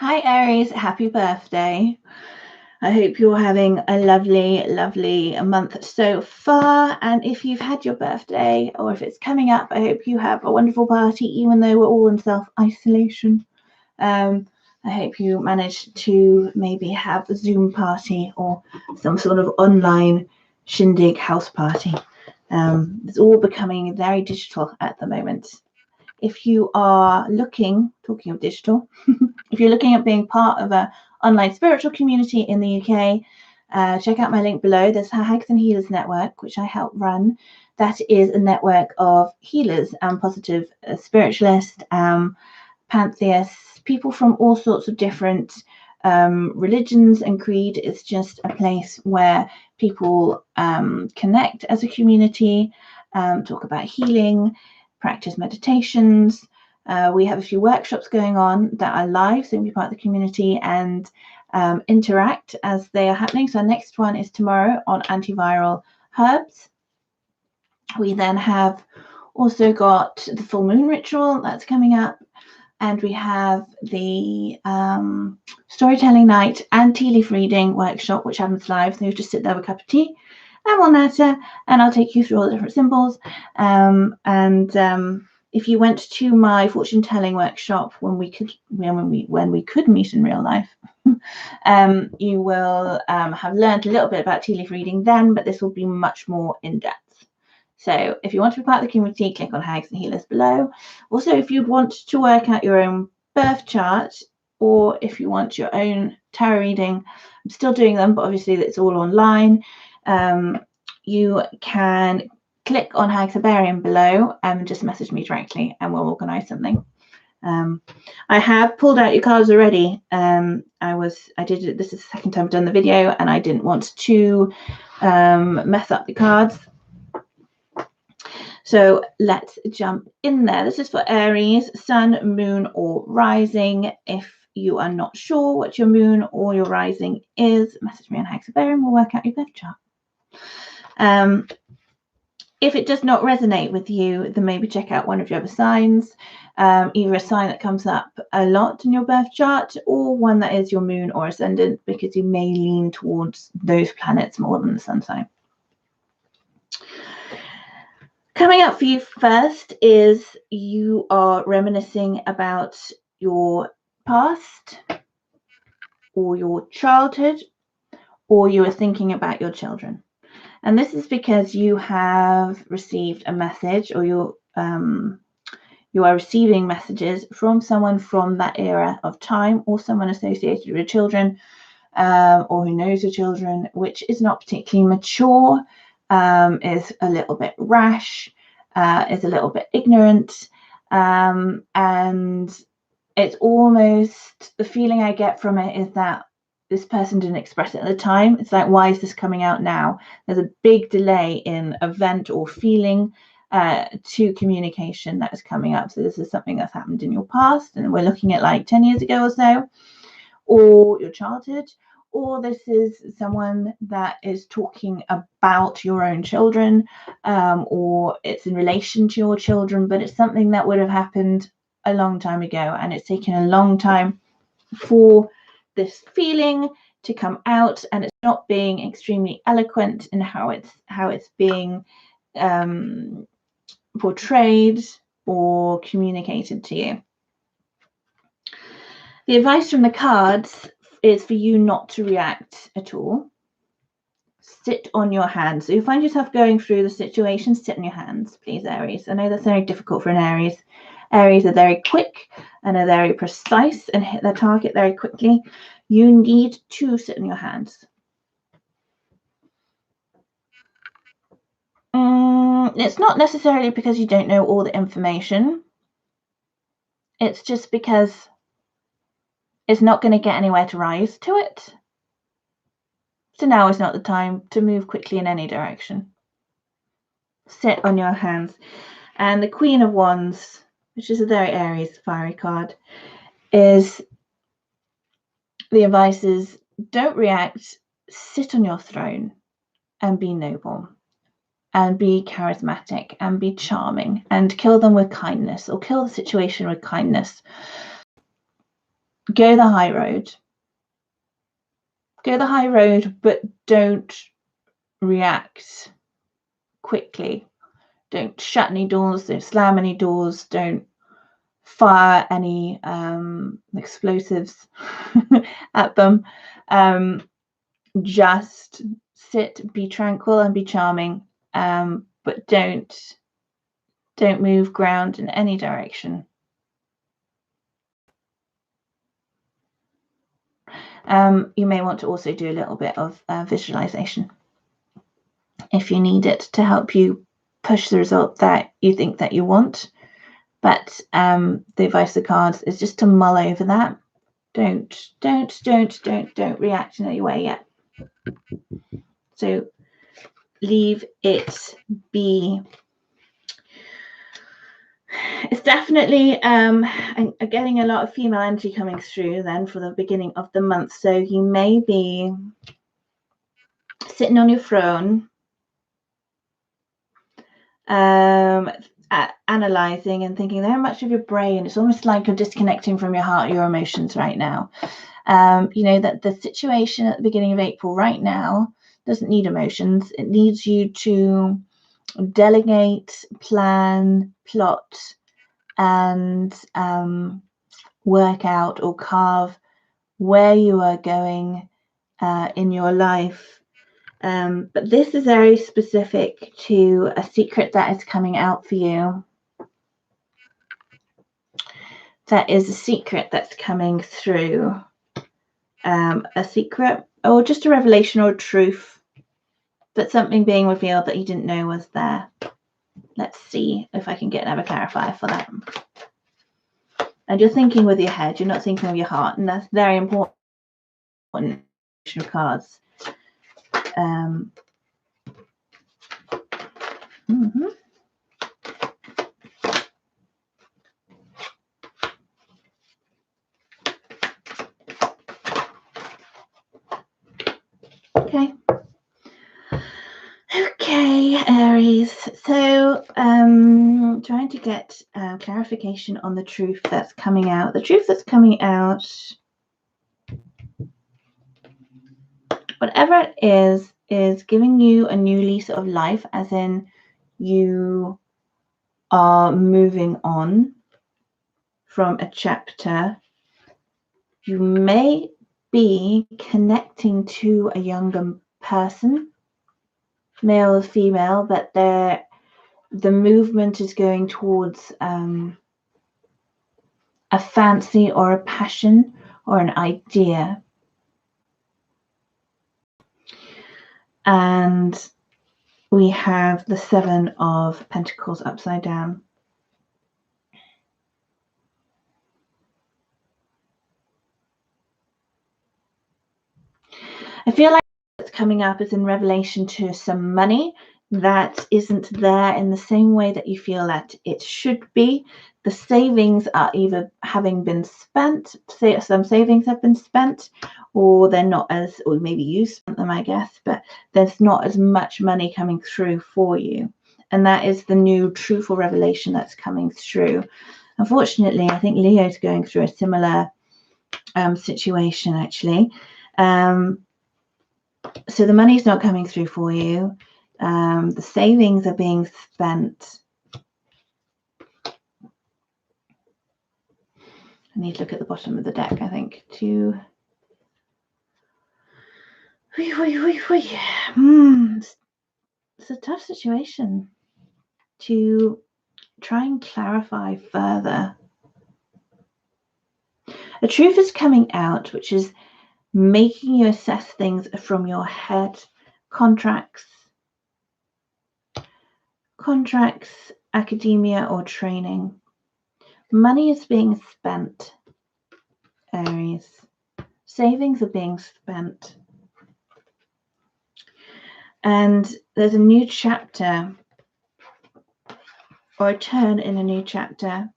Hi Aries, happy birthday. I hope you're having a lovely month so far. And if you've had your birthday or if it's coming up, I hope you have a wonderful party, even though we're all in self-isolation. I hope you manage to maybe have a Zoom party or some sort of online shindig house party. It's all becoming very digital at the moment. If you are talking of digital, if you're looking at being part of an online spiritual community in the UK, check out my link below. There's a Hags and Healers Network, which I help run. That is a network of healers and positive spiritualists, pantheists, people from all sorts of different religions and creed. It's just a place where people connect as a community, talk about healing, practice meditations. We have a few workshops going on that are live, so you can be part of the community and interact as they are happening. So our next one is tomorrow on antiviral herbs. We then have also got the full moon ritual that's coming up, and we have the storytelling night and tea leaf reading workshop, which happens live. So you just sit there with a cup of tea and one natter, and I'll take you through all the different symbols. If you went to my fortune telling workshop when we could meet in real life, you will have learned a little bit about tea leaf reading then, but this will be much more in depth. So if you want to be part of the community, click on Hags and Healers below. Also, if you'd want to work out your own birth chart, or if you want your own tarot reading, I'm still doing them, but obviously it's all online. You can click on Hagsabarian below and just message me directly and we'll organize something. I have pulled out your cards already. This is the second time I've done the video and I didn't want to mess up the cards. So let's jump in there. This is for Aries, Sun, Moon, or Rising. If you are not sure what your moon or your rising is, message me on Hagsabarian. We'll work out your birth chart. If it does not resonate with you, then maybe check out one of your other signs, either a sign that comes up a lot in your birth chart or one that is your moon or ascendant, because you may lean towards those planets more than the sun sign. Coming up for you first is you are reminiscing about your past or your childhood, or you are thinking about your children. And this is because you have received a message, or you are receiving messages from someone from that era of time, or someone associated with children, or who knows your children, which is not particularly mature, is a little bit rash, is a little bit ignorant, and it's almost, the feeling I get from it is that this person didn't express it at the time. It's like, why is this coming out now? There's a big delay in event or feeling to communication that is coming up. So this is something that's happened in your past, and we're looking at like 10 years ago or so, or your childhood, or this is someone that is talking about your own children, or it's in relation to your children, but it's something that would have happened a long time ago, and it's taken a long time for this feeling to come out, and it's not being extremely eloquent in how it's being portrayed or communicated to you. The advice from the cards is for you not to react at all. Sit on your hands. So you find yourself going through the situation, sit on your hands, please, Aries. I know that's very difficult for an Aries. Aries are very quick and are very precise and hit their target very quickly. You need to sit in your hands. It's not necessarily because you don't know all the information. It's just because it's not going to get anywhere to rise to it. So now is not the time to move quickly in any direction. Sit on your hands. And the Queen of Wands, which is a very Aries fiery card, is the advice is don't react, sit on your throne and be noble and be charismatic and be charming and kill them with kindness, or kill the situation with kindness. go the high road. Go the high road, but don't react quickly. Don't shut any doors, don't slam any doors, don't fire any explosives at them. Just sit, be tranquil and be charming, but don't move ground in any direction. You may want to also do a little bit of visualization if you need it to help you push the result that you think that you want. But the advice of the cards is just to mull over that. Don't react in any way yet. So leave it be. It's definitely I'm getting a lot of female energy coming through then for the beginning of the month. So you may be sitting on your throne, analyzing and thinking very much of your brain. It's almost like you're disconnecting from your heart, your emotions right now. You know that the situation at the beginning of April right now doesn't need emotions. It needs you to delegate, plan, plot, and work out or carve where you are going in your life. But this is very specific to a secret that is coming out for you. That is a secret that's coming through. A secret or just a revelation or a truth, but something being revealed that you didn't know was there. Let's see if I can get another clarifier for that. And you're thinking with your head, you're not thinking with your heart, and that's very important. Cards. Okay, Aries. So trying to get clarification on the truth that's coming out. The truth that's coming out, whatever it is giving you a new lease of life, as in you are moving on from a chapter. You may be connecting to a younger person, male or female, but the movement is going towards a fancy or a passion or an idea. And we have the Seven of Pentacles upside down. I feel like what's coming up is in relation to some money that isn't there in the same way that you feel that it should be. The savings are either having been spent, some savings have been spent, or they're not as, or maybe you spent them, I guess, but there's not as much money coming through for you. And that is the new truthful revelation that's coming through. Unfortunately, I think Leo's going through a similar situation, actually. So the money's not coming through for you. The savings are being spent. I need to look at the bottom of the deck, I think, to... It's a tough situation to try and clarify further. The truth is coming out, which is making you assess things from your head. Contracts, academia, or training. Money is being spent, Aries. Savings are being spent. And there's a new chapter or a turn in a new chapter.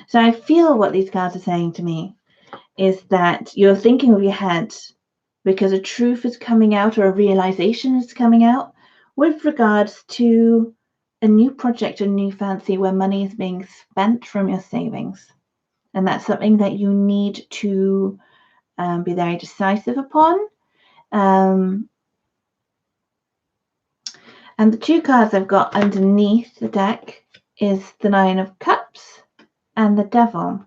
So I feel what these cards are saying to me is that you're thinking with your head because a truth is coming out or a realization is coming out with regards to a new project, a new fancy where money is being spent from your savings. And that's something that you need to be very decisive upon. And the two cards I've got underneath the deck is the Nine of Cups and the Devil.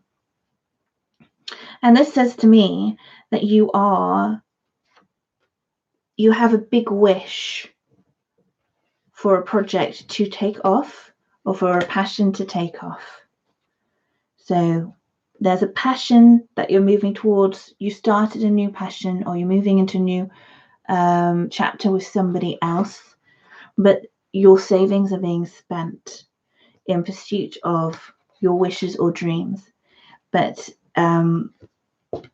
And this says to me that you have a big wish for a project to take off, or for a passion to take off. So there's a passion that you're moving towards. You started a new passion, or you're moving into a new chapter with somebody else, but your savings are being spent in pursuit of your wishes or dreams. But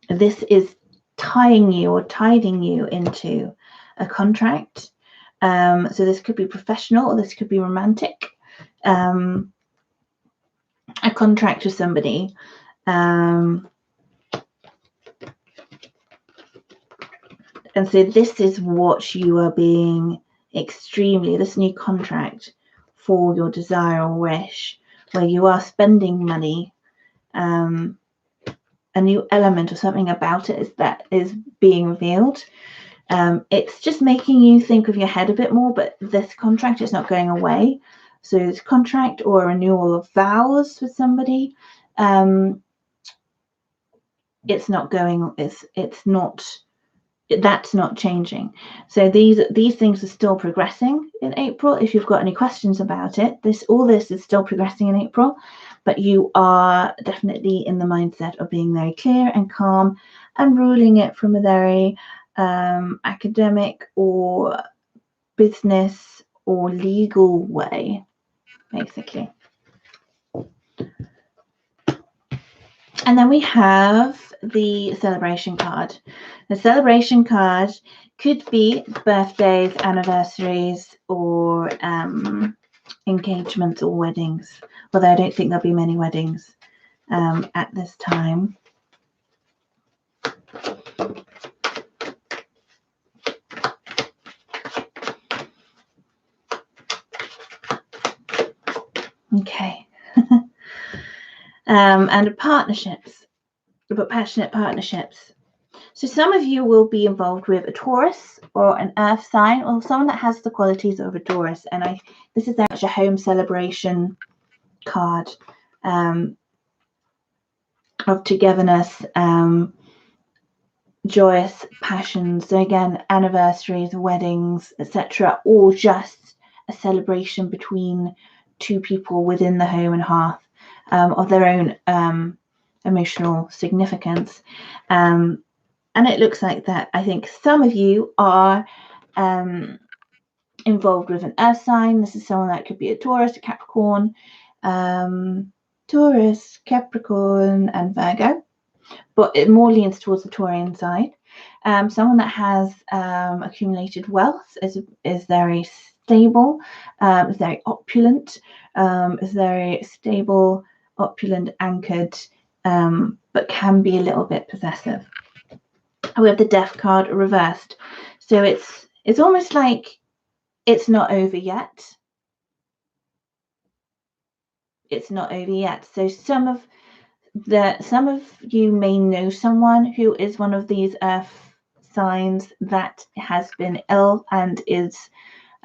this is tying you or tithing you into a contract. So this could be professional, or this could be romantic. A contract with somebody. And so this is what you are being extremely, this new contract for your desire or wish, where you are spending money. A new element or something about it is being revealed. It's just making you think of your head a bit more, but this contract is not going away. So this contract or a renewal of vows with somebody, it's not going, it's not, that's not changing. So these things are still progressing in April. If you've got any questions about it, all this is still progressing in April, but you are definitely in the mindset of being very clear and calm and ruling it from a very academic or business or legal way, basically. And then we have the celebration card. The celebration card could be birthdays, anniversaries, or engagements or weddings, although I don't think there'll be many weddings at this time. Okay. And partnerships, but passionate partnerships. So some of you will be involved with a Taurus or an earth sign, or someone that has the qualities of a Taurus. And this is actually a home celebration card of togetherness, joyous passions. So again, anniversaries, weddings, etc., or just a celebration between two people within the home and hearth of their own emotional significance. And it looks like that. I think some of you are involved with an earth sign. This is someone that could be a Taurus, a Capricorn, Taurus, Capricorn, and Virgo, but it more leans towards the Taurian side. Someone that has accumulated wealth, is very stable, is very opulent, is very stable, opulent, anchored, but can be a little bit possessive. We have the Death card reversed, so it's almost like it's not over yet. It's not over yet. So some of you may know someone who is one of these earth signs that has been ill and is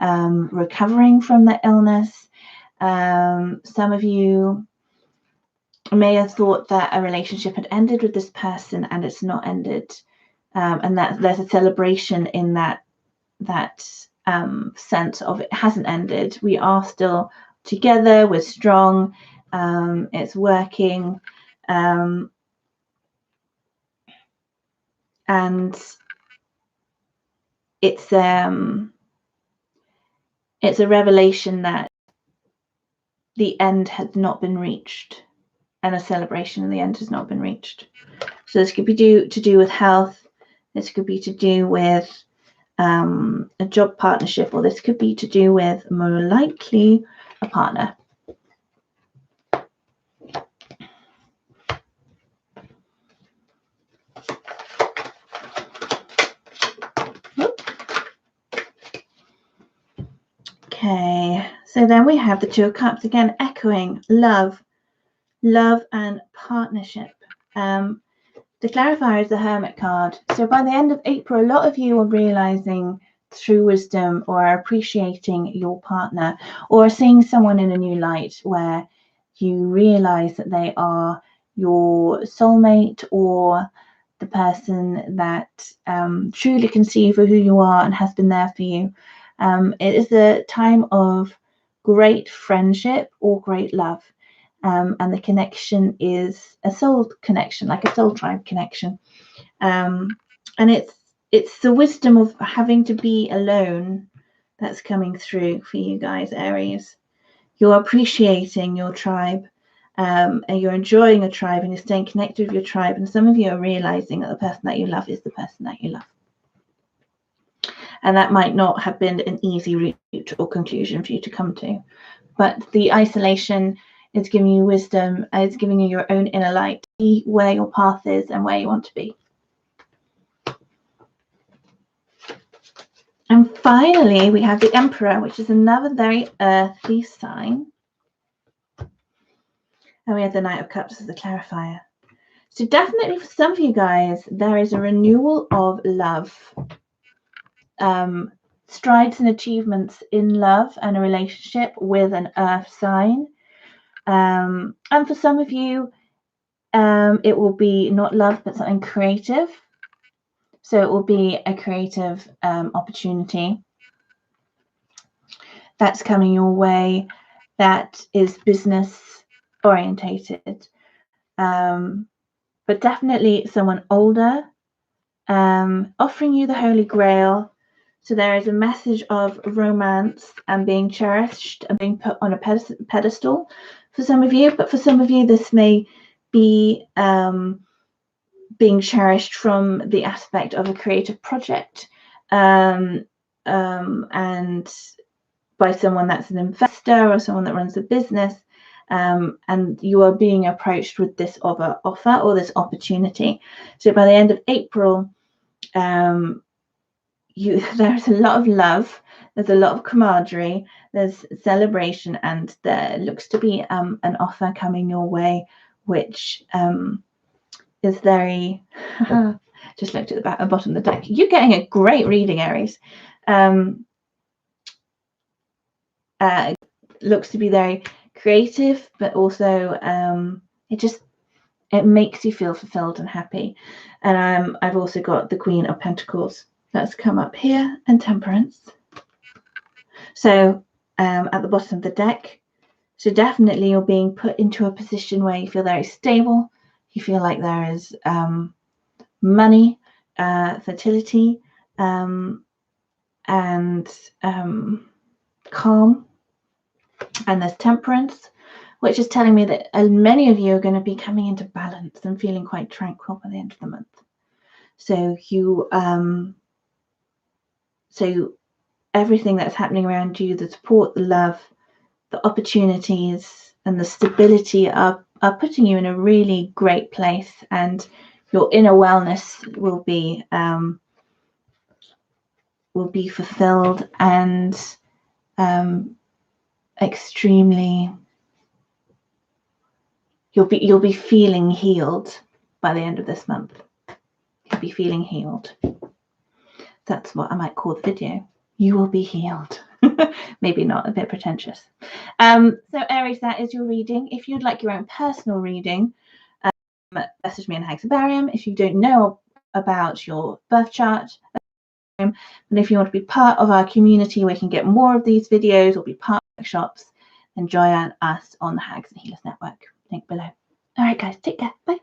recovering from the illness. Some of you may have thought that a relationship had ended with this person and it's not ended. And that there's a celebration in that sense of it hasn't ended. We are still together. We're strong. It's working, and it's a revelation that the end had not been reached, and a celebration in the end has not been reached. So this could be to do with health. This could be to do with a job partnership, or this could be to do with, more likely, a partner. Okay, so then we have the Two of Cups, again echoing love and partnership. The clarifier is the Hermit card. So by the end of April, a lot of you are realizing through wisdom or are appreciating your partner or seeing someone in a new light where you realize that they are your soulmate or the person that truly can see you for who you are and has been there for you. It is a time of great friendship or great love. And the connection is a soul connection, like a soul tribe connection. And it's the wisdom of having to be alone that's coming through for you guys, Aries. You're appreciating your tribe, and you're enjoying a tribe, and you're staying connected with your tribe. And some of you are realizing that the person that you love is the person that you love. And that might not have been an easy route or conclusion for you to come to. But the isolation is giving you wisdom, it's giving you your own inner light to see where your path is and where you want to be. And finally, we have the Emperor, which is another very earthy sign. And we have the Knight of Cups as the clarifier. So definitely for some of you guys, there is a renewal of love. Strides and achievements in love and a relationship with an earth sign. And for some of you, it will be not love, but something creative. So it will be a creative opportunity that's coming your way that is business orientated. But definitely someone older, offering you the Holy Grail. So there is a message of romance and being cherished and being put on a pedestal for some of you. But for some of you, this may be being cherished from the aspect of a creative project, and by someone that's an investor or someone that runs a business, and you are being approached with this offer or this opportunity. So by the end of April, there's a lot of love, there's a lot of camaraderie, there's celebration, and there looks to be an offer coming your way, which is very just looked at the bottom of the deck. You're getting a great reading, Aries. Looks to be very creative, but also it makes you feel fulfilled and happy. And I've also got the Queen of Pentacles that's come up here, and Temperance. So at the bottom of the deck. So definitely you're being put into a position where you feel very stable. You feel like there is money, fertility, and calm. And there's Temperance, which is telling me that many of you are going to be coming into balance and feeling quite tranquil by the end of the month. So so everything that's happening around you, the support, the love, the opportunities, and the stability are putting you in a really great place, and your inner wellness will be fulfilled and extremely. You'll be feeling healed by the end of this month. You'll be feeling healed. That's what I might call the video. You will be healed. Maybe not, a bit pretentious. So Aries, that is your reading. If you'd like your own personal reading, message me in Hagsabarium. If you don't know about your birth chart, and if you want to be part of our community where you can get more of these videos or be part of workshops, then join us on the Hags and Healers Network. Link below. All right, guys, take care. Bye.